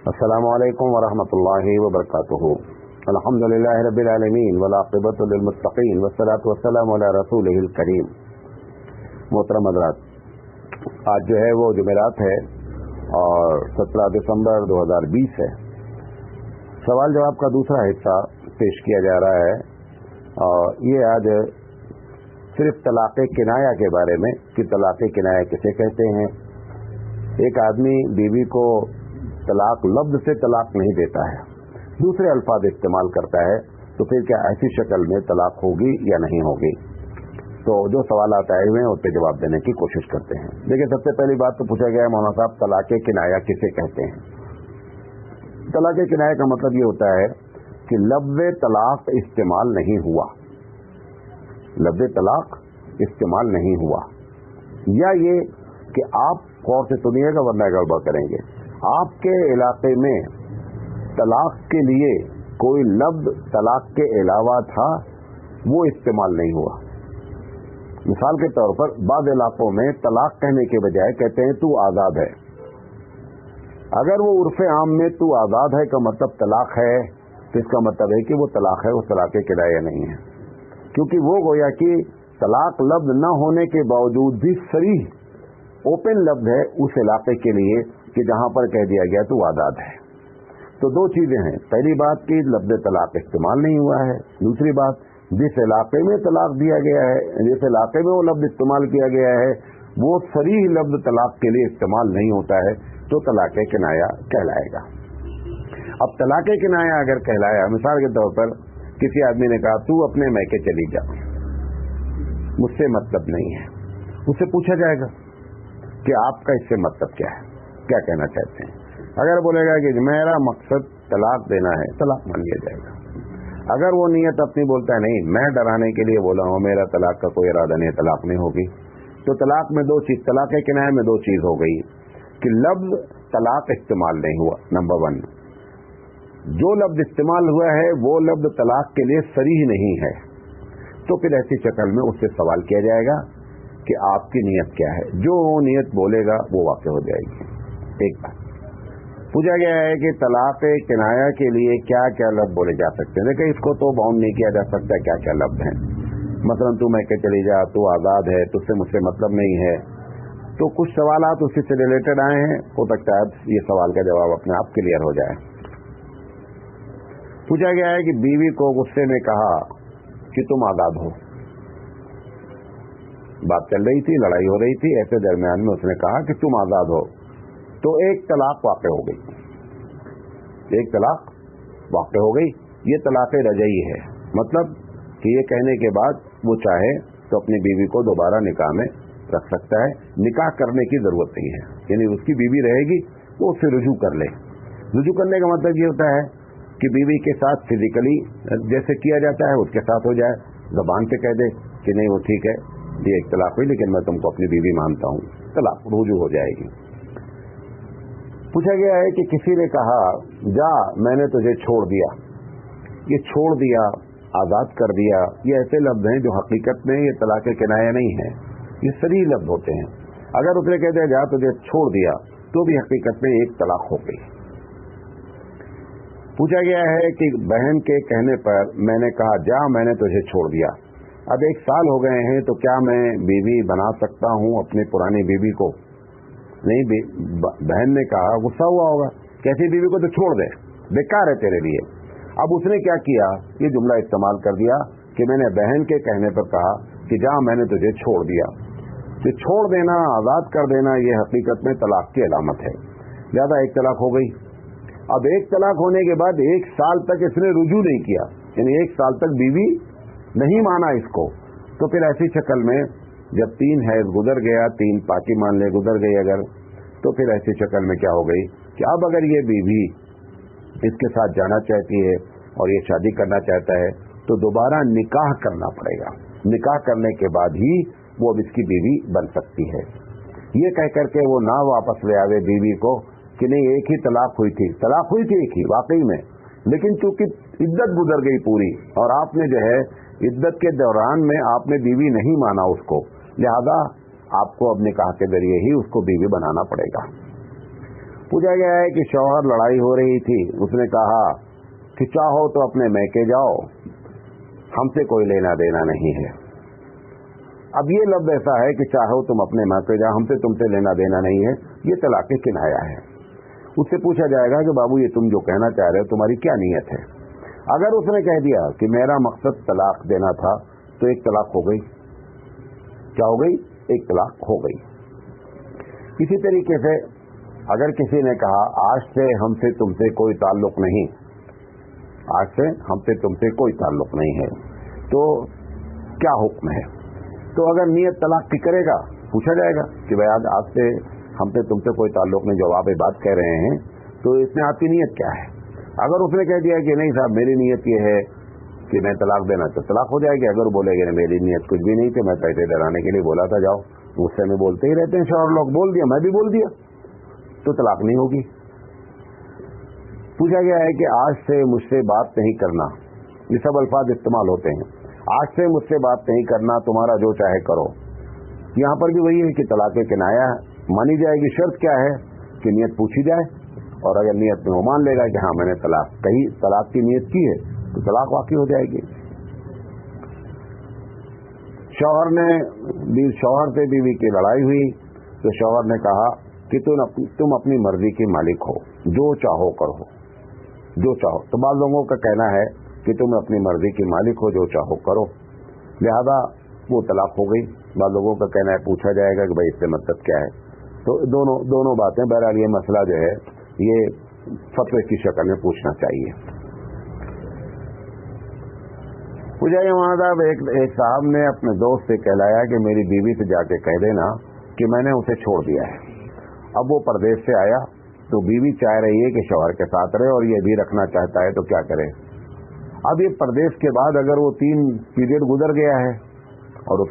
अस्सलामुअलैकुम वरहमतुल्लाहि वबरकातुहू। अल्हम्दुलिल्लाहि रब्बिल आलमीन वलाक़िबतु लिलमुत्तक़ीन वस्सलातु वस्सलामु अला रसूलिहिल करीम। मोहतरम हज़रात, आज जो है वो जुमेरात है और 17 दिसंबर 2020 है। सवाल जवाब का दूसरा हिस्सा पेश किया जा रहा है और ये आज सिर्फ तलाक़ किनाया के बारे में कि तलाक़ किनाया किसे कहते हैं। एक आदमी बीवी को तलाक लफ्ज़ से तलाक नहीं देता है, दूसरे अल्फाज इस्तेमाल करता है, तो फिर क्या ऐसी शक्ल में तलाक होगी या नहीं होगी। तो जो सवालात आए हुए हैं उस पर जवाब देने की कोशिश करते हैं। देखिए, सबसे पहली बात तो पूछा गया है मौलाना साहब, तलाक किनाया किसे कहते हैं। तलाक किनाया का मतलब ये होता है कि लफ्ज़ तलाक इस्तेमाल नहीं हुआ, लफ्ज़ तलाक इस्तेमाल नहीं हुआ, या ये कि आप गौर से सुनिएगा वरना गड़बड़ करेंगे। आपके इलाके में तलाक के लिए कोई लफ्ज़ तलाक के अलावा था, वो इस्तेमाल नहीं हुआ। मिसाल के तौर पर बाद इलाकों में तलाक कहने के बजाय कहते हैं तू आज़ाद है। अगर वो उर्फ़े आम में तू आज़ाद है का मतलब तलाक है, तो इसका मतलब है कि वो तलाक है, वो तलाक़ किनाया नहीं है, क्योंकि वो गोया कि तलाक लफ्ज़ न होने के बावजूद भी सरीह ओपन लफ्ज़ है उस इलाके के लिए कि जहां पर कह दिया गया तो आज़ाद है। तो दो चीजें हैं, पहली बात कि लफ्ज़ तलाक इस्तेमाल नहीं हुआ है, दूसरी बात जिस इलाके में तलाक दिया गया है, जिस इलाके में वो लफ्ज़ इस्तेमाल किया गया है, वो सरीह लफ्ज़ तलाक के लिए इस्तेमाल नहीं होता है, तो तलाक़ किनाया कहलाएगा। अब तलाक़ किनाया अगर कहलाया, मिसाल के तौर पर किसी आदमी ने कहा तू अपने मैके चली जा, मुझसे मतलब नहीं है, उससे पूछा जाएगा कि आपका इससे मतलब क्या है, क्या कहना चाहते हैं। अगर बोलेगा कि मेरा मकसद तलाक देना है, तलाक मान लिया जाएगा। अगर वो नीयत अपनी बोलता है नहीं मैं डराने के लिए बोला हूं, मेरा तलाक का कोई इरादा नहीं, तलाक नहीं होगी, तो तलाक में दो चीज, तलाक किनाया में दो चीज हो गई कि लफ्ज़ तलाक इस्तेमाल नहीं हुआ, नंबर वन। जो लफ्ज़ इस्तेमाल हुआ है वो लफ्ज़ तलाक के लिए सरीह नहीं है, तो फिर ऐसी शक्ल में उससे सवाल किया जाएगा कि आपकी नीयत क्या है। जो नीयत बोलेगा वो वाक़ई हो जाएगी। एक बात पूछा गया है कि तलाक़ किनाया के लिए क्या क्या लफ्ज़ बोले जा सकते हैं। देखिए, इसको तो बाउंड नहीं किया जा सकता क्या क्या लफ्ज़ हैं। मसलन तू मैके चली जा, तू आज़ाद है, तुझसे मुझसे मतलब नहीं है। तो कुछ सवालात उसी से रिलेटेड आए हैं, हो सकता है ये सवाल का जवाब अपने आप क्लियर हो जाए। पूछा गया है कि बीवी को गुस्से में कहा कि तुम आज़ाद हो, बात चल रही थी, लड़ाई हो रही थी, ऐसे दरमियान में उसने कहा कि तुम आज़ाद हो, तो एक तलाक वाक़ई हो गई, एक तलाक वाक़ई हो गई। ये तलाक़ रजई है, मतलब कि ये कहने के बाद वो चाहे तो अपनी बीवी को दोबारा निकाह में रख सकता है, निकाह करने की जरूरत नहीं है, यानी उसकी बीवी रहेगी वो उससे रुजू कर ले। रुजू करने का मतलब ये होता है कि बीवी के साथ फिजिकली जैसे किया जाता है उसके साथ हो जाए, ज़बान पे कह दे कि नहीं वो ठीक है, ये एक तलाक हुई लेकिन मैं तुमको अपनी बीवी मानता हूँ, तलाक रुजू हो जाएगी। पूछा गया है कि किसी ने कहा जा मैंने तुझे छोड़ दिया, ये छोड़ दिया, आज़ाद कर दिया, ये ऐसे लफ्ज़ हैं जो हकीकत में ये तलाक़ किनाया नहीं है, ये सही लफ्ज़ होते हैं। अगर उसने कह दिया जा तुझे छोड़ दिया, तो भी हकीकत में एक तलाक हो गई। पूछा गया है कि बहन के कहने पर मैंने कहा जा मैंने तुझे छोड़ दिया, अब 1 साल हो गए हैं, तो क्या मैं बीवी बना सकता हूँ अपनी पुरानी बीवी को। नहीं, बहन ने कहा, गुस्सा हुआ होगा, कैसी बीवी को तो छोड़ दे, बेकार है तेरे लिए। अब उसने क्या किया, ये जुमला इस्तेमाल कर दिया कि मैंने बहन के कहने पर कहा कि जा मैंने तुझे छोड़ दिया। तो छोड़ देना, आज़ाद कर देना, ये हकीकत में तलाक की अलामत है। ज़्यादा एक तलाक हो गई। अब एक तलाक होने के बाद 1 साल तक इसने रुजू नहीं किया, यानी 1 साल तक बीवी नहीं माना इसको, तो फिर ऐसी शक्ल में जब 3 हैज़ गुजर गया, 3 पाकी मान ले गुजर गई अगर, तो फिर ऐसी शक्ल में क्या हो गई कि अब अगर ये बीवी इसके साथ जाना चाहती है और ये शादी करना चाहता है तो दोबारा निकाह करना पड़ेगा। निकाह करने के बाद ही वो अब इसकी बीवी बन सकती है। ये कह करके वो ना वापस ले आवे बीवी को कि नहीं एक ही तलाक हुई थी, तलाक हुई थी एक ही वाकई में, लेकिन चूंकि इद्दत गुजर गई पूरी और आपने जो है इद्दत के दौरान में आपने बीवी नहीं माना उसको, लिहाजा आपको अब निकाह के जरिए ही उसको बीवी बनाना पड़ेगा। पूछा गया है कि शौहर लड़ाई हो रही थी, उसने कहा कि चाहो तो अपने मैके जाओ, हमसे कोई लेना देना नहीं है। अब ये लफ्ज़ ऐसा है कि चाहो तुम अपने मैके जाओ, हमसे तुमसे लेना देना नहीं है, ये तलाक़ किनाया है। उससे पूछा जाएगा कि बाबू ये तुम जो कहना चाह रहे हो तुम्हारी क्या नीयत है। अगर उसने कह दिया कि मेरा मकसद तलाक देना था, तो एक तलाक हो गई। क्या हो गई? एक तलाक हो गई। इसी तरीके से अगर किसी ने कहा आज से हमसे तुमसे कोई ताल्लुक नहीं, आज से हमसे तुमसे कोई ताल्लुक नहीं है, तो क्या हुक्म है? तो अगर नीयत तलाक की करेगा, पूछा जाएगा कि भाई आज से हमसे तुमसे कोई ताल्लुक नहीं, जो आप बात कह रहे हैं, तो इसमें आपकी नीयत क्या है? अगर उसने कह दिया कि नहीं साहब मेरी नीयत ये है कि मैं तलाक देना, तो तलाक हो जाएगी। अगर बोलेगा मेरी नीयत कुछ भी नहीं थी, मैं पैसे डराने के लिए बोला था, जाओ, गुस्से में बोलते ही रहते हैं शौहर लोग, बोल दिया, मैं भी बोल दिया, तो तलाक नहीं होगी। पूछा गया है कि आज से मुझसे बात नहीं करना, ये सब अल्फाज इस्तेमाल होते हैं। आज से मुझसे बात नहीं करना, तुम्हारा जो चाहे करो। यहाँ पर भी वही है कि तलाक़ किनाया मानी जाएगी। शर्त क्या है कि नीयत पूछी जाए, और अगर नीयत में वो मान लेगा कि हाँ मैंने तलाक कही, तलाक की नीयत की है, तो तलाक वाक़ई हो जाएगी। शौहर से बीवी की लड़ाई हुई, तो शौहर ने कहा कि तुम अपनी मर्जी की मालिक हो, जो चाहो करो, जो चाहो। तो बाद लोगों का कहना है कि तुम अपनी मर्जी की मालिक हो, जो चाहो करो, लिहाजा वो तलाक हो गई। बाद लोगों का कहना है, पूछा जाएगा कि भाई इससे मतलब क्या है। तो दोनों बातें, बहरहाल ये मसला जो है ये फतवे की शक्ल में पूछना चाहिए। पूछा वहाँ साहब, एक साहब ने अपने दोस्त से कहलाया कि मेरी बीवी से जाके कह देना कि मैंने उसे छोड़ दिया है। अब वो परदेश से आया, तो बीवी चाह रही है कि शौहर के साथ रहे, और ये भी रखना चाहता है, तो क्या करे। अब ये परदेश के बाद अगर वो 3 पीरियड गुजर गया है और